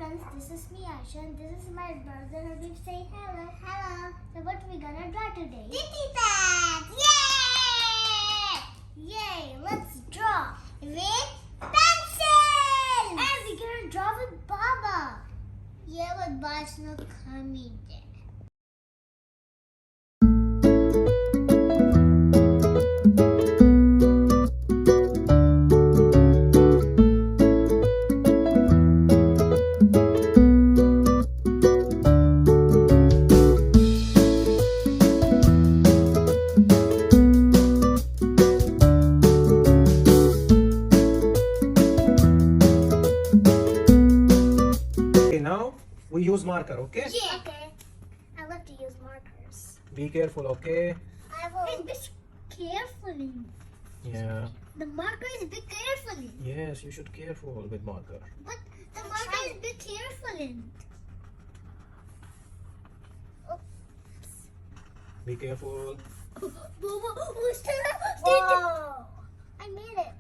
friends, this is me Aisha and this is my brother Habib. Say hello. Hello. So what we gonna draw today? Kitty pets! Yay! Yay! Let's draw with pencil! And we're gonna draw with Baba. Yeah, but Baba's not coming there. Now we use marker, okay? Yeah. Okay. I love to use markers. Be careful, okay? I will. Be carefully. Yeah. The marker is be carefully. Yes, you should careful with marker. But the marker is be carefully. Be careful. Whoa! I made it.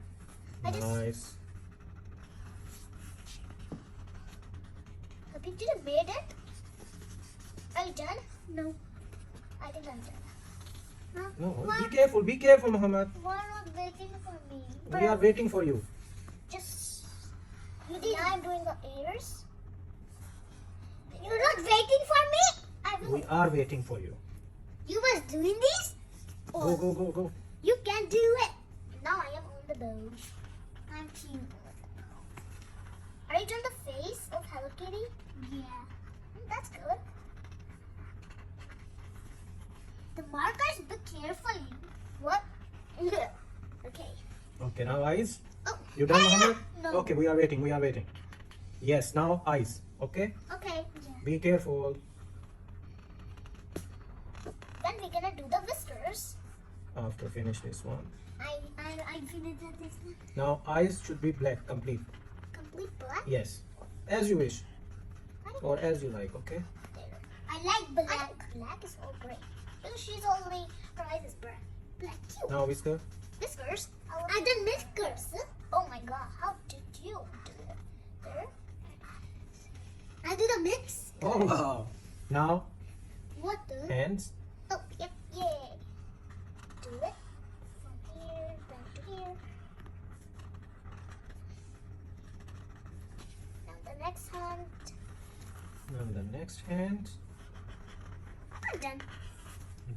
Nice. Habib, did you made it? Are you done? No. I think I'm done. Huh? No, be careful, Muhammad. Why not waiting for me? We are waiting for you. Just. You did. Now I'm doing the ears. You're not waiting for me? I will. We are waiting for you. You was doing this? Go, go, go, go. You can do it. Now I am on the boat. I'm cute. Are you doing the face of Hello Kitty? Yeah. That's good. The markers, be carefully. What? Okay. Okay, now eyes. Oh. You done, Muhammad? No. Okay, we are waiting. Yes, now eyes, okay? Okay. Yeah. Be careful. Then we're gonna do the whiskers. After finish this one. I finished this one. Now eyes should be black, complete. Complete black? Yes, as you wish. Or as you like, okay? There. I like black. Black is all great. Because she's only prize is black. Black cute. Now whisker. Whiskers? I done whiskers. Oh my god, how did you do it? There. I do the mix. Oh wow. Now What the? hands. Oh, yep, yay. Do it. From here, back to here. Now the next hand. Now the next hand. I'm done.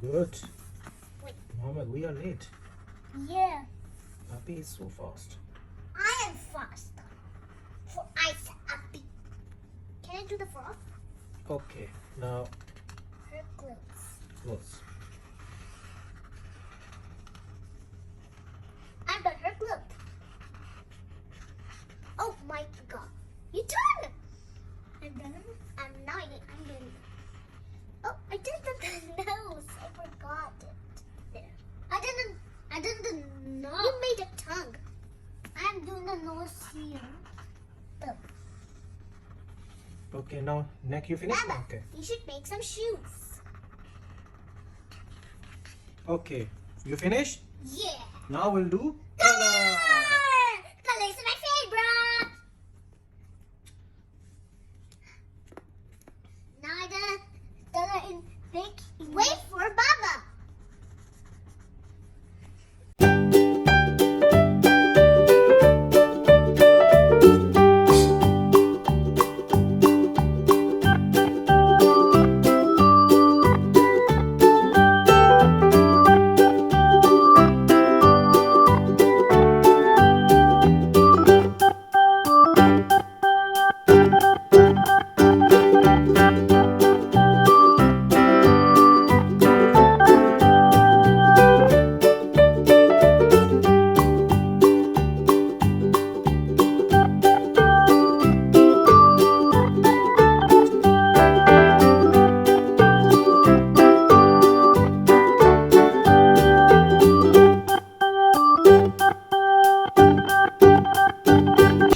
Good. Wait. Muhammad, we are late. Yeah. Papi is so fast. I am fast. For ice happy. Can I do the frog? Okay, now Her clothes. close. I'm done her clothes. Oh my god. You done it. I'm done. I'm doing it. Oh, I did the nose. I forgot it. There. I did the nose. You made a tongue. I'm doing the nose here. Oh. Okay, now neck you finish? Baba, Okay. you should make some shoes. Okay, you finish? Yeah. Now we'll do color. Color is my favorite. Now I gotta color in big. Wait for Baba.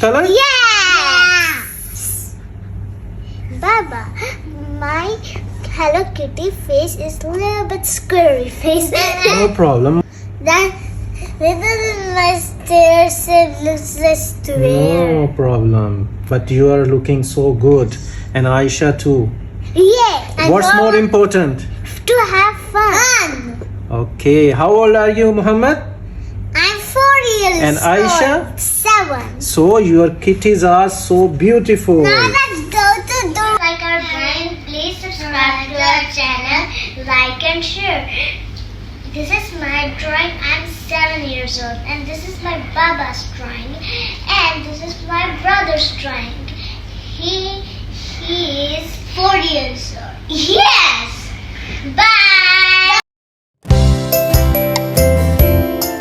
Color? Yes! Baba, my Hello Kitty face is a little bit scary face. No problem. That little my stairs it looks like square. No problem. But you are looking so good. And Aisha too. Yeah. What's more important? To have fun. Okay. How old are you, Muhammad? I'm 4 years And Aisha? old. 7. So your kitties are so beautiful. Now let's go to do like our brand. Please subscribe to our channel, like and share. This is my drawing. I'm 7 years old, and this is my Baba's drawing, and this is my brother's drawing. He is 4 years old. Yes. Bye.